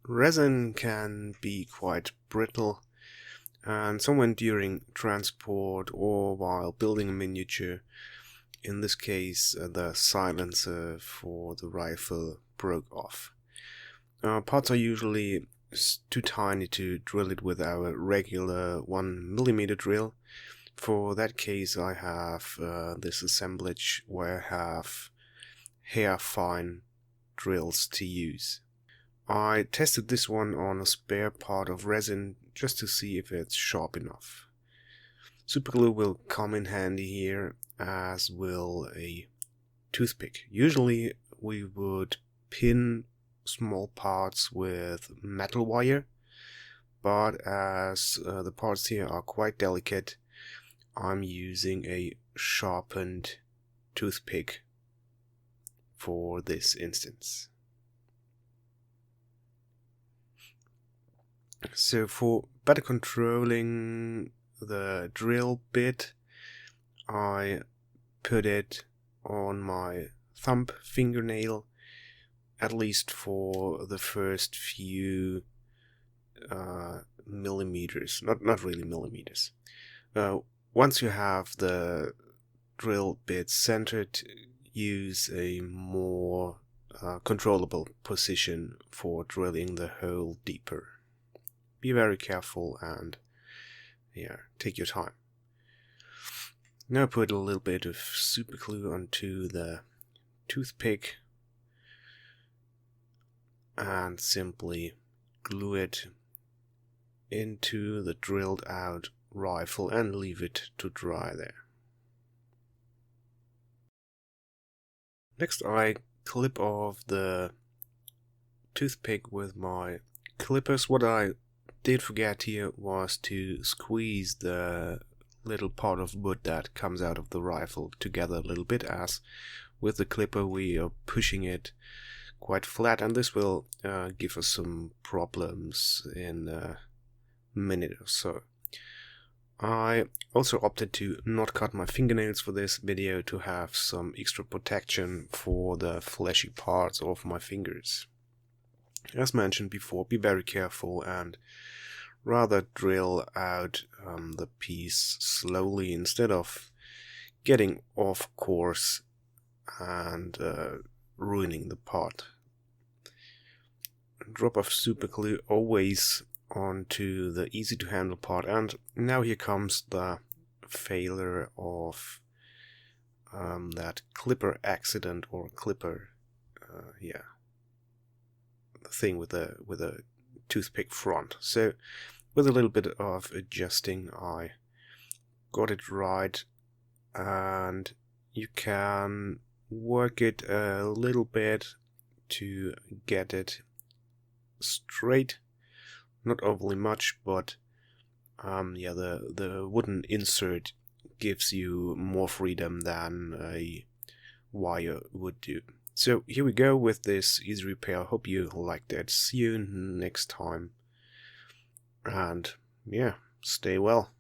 Resin can be quite brittle, and somewhere during transport or while building a miniature, in this case the silencer for the rifle broke off. Parts are usually too tiny to drill it with our regular 1mm drill. For that case I have this assemblage where I have hair fine drills to use. I tested this one on a spare part of resin just to see if it's sharp enough. Superglue will come in handy here, as will a toothpick. Usually we would pin small parts with metal wire, but as the parts here are quite delicate, I'm using a sharpened toothpick for this instance. So for better controlling the drill bit, I put it on my thumb fingernail, at least for the first few millimeters, not really millimeters. Once you have the drill bit centered, use a more controllable position for drilling the hole deeper. Be very careful and take your time. Now put a little bit of super glue onto the toothpick and simply glue it into the drilled out rifle and leave it to dry there. Next I clip off the toothpick with my clippers. What I did forget here was to squeeze the little part of wood that comes out of the rifle together a little bit, as with the clipper we are pushing it quite flat, and this will give us some problems in a minute or so. I also opted to not cut my fingernails for this video to have some extra protection for the fleshy parts of my fingers. As mentioned before, be very careful and rather drill out the piece slowly instead of getting off course and ruining the part. Drop of super glue always onto the easy to handle part, and now here comes the failure of that clipper accident, or clipper the thing with a toothpick front. So with a little bit of adjusting I got it right, and you can work it a little bit to get it straight, not overly much, but the wooden insert gives you more freedom than a wire would do. So here we go with this easy repair. Hope you liked it. See you next time, and stay well.